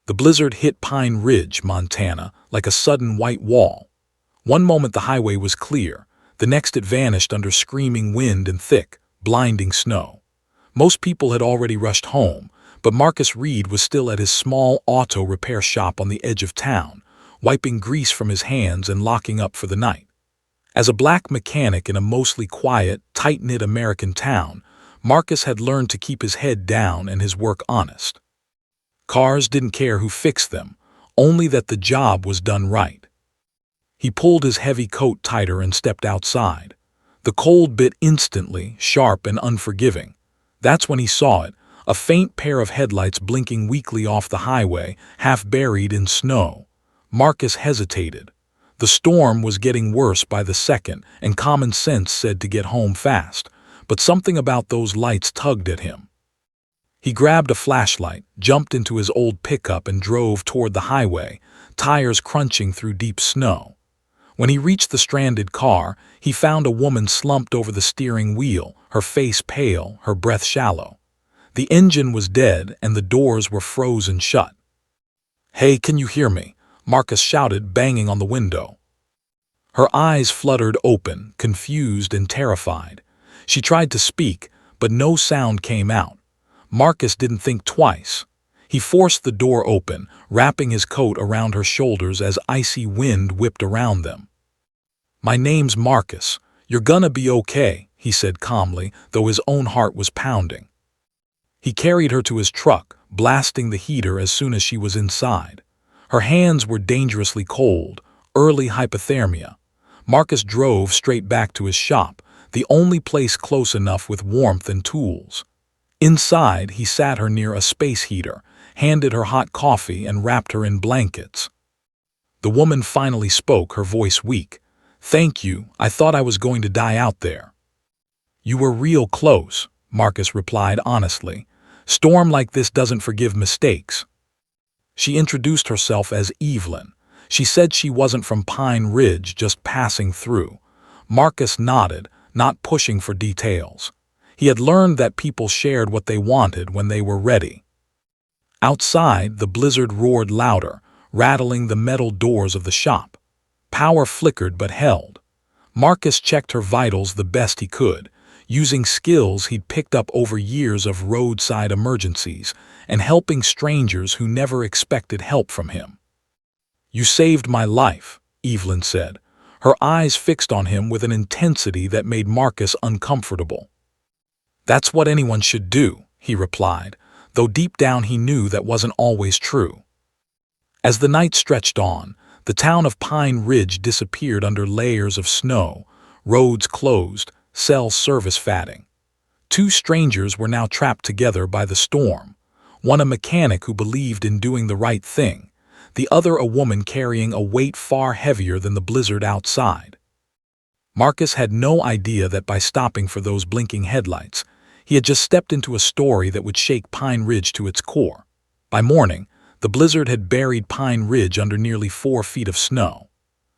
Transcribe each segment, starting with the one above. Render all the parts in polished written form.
The blizzard hit Pine Ridge, Montana, like a sudden white wall. One moment the highway was clear, the next it vanished under screaming wind and thick, blinding snow. Most people had already rushed home, but Marcus Reed was still at his small auto repair shop on the edge of town, wiping grease from his hands and locking up for the night. As a black mechanic in a mostly quiet, tight-knit American town, Marcus had learned to keep his head down and his work honest. Cars didn't care who fixed them, only that the job was done right. He pulled his heavy coat tighter and stepped outside. The cold bit instantly, sharp and unforgiving. That's when he saw it, a faint pair of headlights blinking weakly off the highway, half buried in snow. Marcus hesitated. The storm was getting worse by the second, and common sense said to get home fast, but something about those lights tugged at him. He grabbed a flashlight, jumped into his old pickup and drove toward the highway, tires crunching through deep snow. When he reached the stranded car, he found a woman slumped over the steering wheel, her face pale, her breath shallow. The engine was dead and the doors were frozen shut. "Hey, can you hear me?" Marcus shouted, banging on the window. Her eyes fluttered open, confused and terrified. She tried to speak, but no sound came out. Marcus didn't think twice. He forced the door open, wrapping his coat around her shoulders as icy wind whipped around them. "My name's Marcus. You're gonna be okay," he said calmly, though his own heart was pounding. He carried her to his truck, blasting the heater as soon as she was inside. Her hands were dangerously cold, early hypothermia. Marcus drove straight back to his shop, the only place close enough with warmth and tools. Inside, he sat her near a space heater, handed her hot coffee and wrapped her in blankets. The woman finally spoke, her voice weak. "Thank you, I thought I was going to die out there." "You were real close," Marcus replied honestly. "Storm like this doesn't forgive mistakes." She introduced herself as Evelyn. She said she wasn't from Pine Ridge, just passing through. Marcus nodded, not pushing for details. He had learned that people shared what they wanted when they were ready. Outside, the blizzard roared louder, rattling the metal doors of the shop. Power flickered but held. Marcus checked her vitals the best he could, using skills he'd picked up over years of roadside emergencies and helping strangers who never expected help from him. "You saved my life," Evelyn said, her eyes fixed on him with an intensity that made Marcus uncomfortable. "That's what anyone should do," he replied, though deep down he knew that wasn't always true. As the night stretched on, the town of Pine Ridge disappeared under layers of snow, roads closed, cell service fading. Two strangers were now trapped together by the storm, one a mechanic who believed in doing the right thing, the other a woman carrying a weight far heavier than the blizzard outside. Marcus had no idea that by stopping for those blinking headlights, he had just stepped into a story that would shake Pine Ridge to its core. By morning, the blizzard had buried Pine Ridge under nearly 4 feet of snow.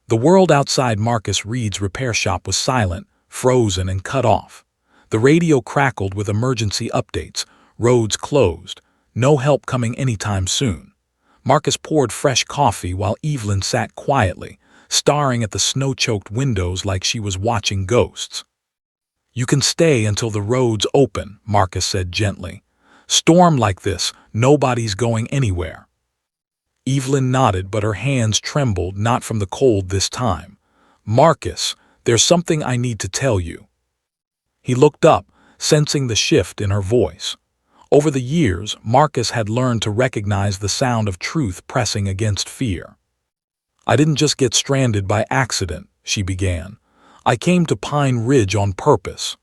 The world outside Marcus Reed's repair shop was silent, frozen and cut off. The radio crackled with emergency updates, roads closed, no help coming anytime soon. Marcus poured fresh coffee while Evelyn sat quietly, staring at the snow-choked windows like she was watching ghosts. "You can stay until the roads open," Marcus said gently. "Storm like this, nobody's going anywhere." Evelyn nodded, but her hands trembled, not from the cold this time. "Marcus, there's something I need to tell you." He looked up, sensing the shift in her voice. Over the years, Marcus had learned to recognize the sound of truth pressing against fear. "I didn't just get stranded by accident," she began. "I came to Pine Ridge on purpose."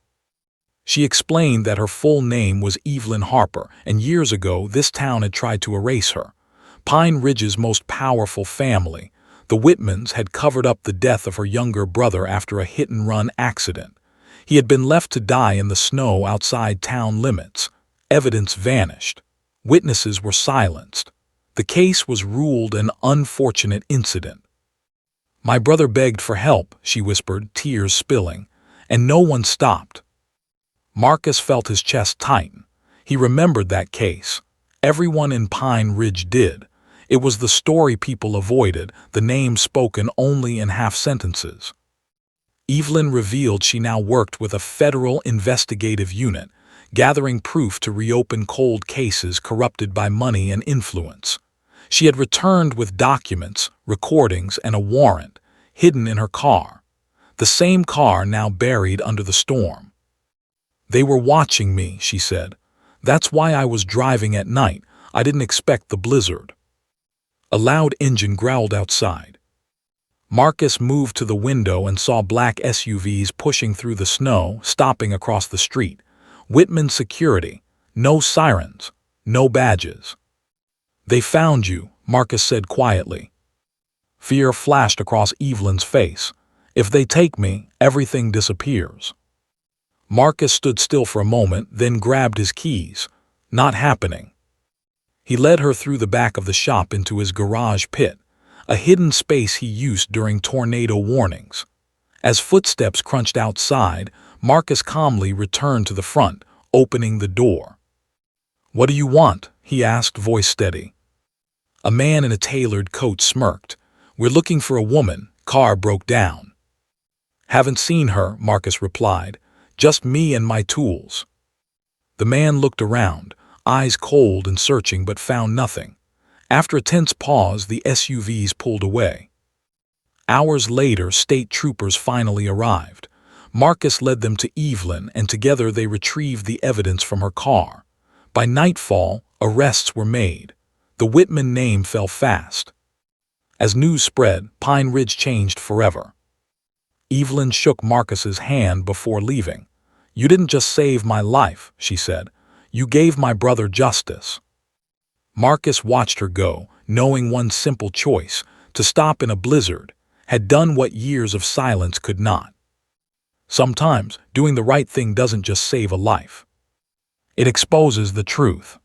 She explained that her full name was Evelyn Harper, and years ago this town had tried to erase her. Pine Ridge's most powerful family, the Whitmans, had covered up the death of her younger brother after a hit-and-run accident. He had been left to die in the snow outside town limits. Evidence vanished. Witnesses were silenced. The case was ruled an unfortunate incident. "My brother begged for help," she whispered, tears spilling, "and no one stopped." Marcus felt his chest tighten. He remembered that case. Everyone in Pine Ridge did. It was the story people avoided, the name spoken only in half sentences. Evelyn revealed she now worked with a federal investigative unit, gathering proof to reopen cold cases corrupted by money and influence. She had returned with documents, recordings, and a warrant, hidden in her car. The same car now buried under the storm. "They were watching me," she said. "That's why I was driving at night. I didn't expect the blizzard." A loud engine growled outside. Marcus moved to the window and saw black SUVs pushing through the snow, stopping across the street. Whitman security. No sirens. No badges. "They found you," Marcus said quietly. Fear flashed across Evelyn's face. "If they take me, everything disappears." Marcus stood still for a moment, then grabbed his keys. Not happening. He led her through the back of the shop into his garage pit, a hidden space he used during tornado warnings. As footsteps crunched outside, Marcus calmly returned to the front, opening the door. "What do you want?" he asked, voice steady. A man in a tailored coat smirked. "We're looking for a woman. Car broke down." "Haven't seen her," Marcus replied. "Just me and my tools." The man looked around, eyes cold and searching, but found nothing. After a tense pause, the SUVs pulled away. Hours later, state troopers finally arrived. Marcus led them to Evelyn, and together they retrieved the evidence from her car. By nightfall, arrests were made. The Whitman name fell fast. As news spread, Pine Ridge changed forever. Evelyn shook Marcus's hand before leaving. "You didn't just save my life," she said. "You gave my brother justice." Marcus watched her go, knowing one simple choice, to stop in a blizzard, had done what years of silence could not. Sometimes, doing the right thing doesn't just save a life. It exposes the truth.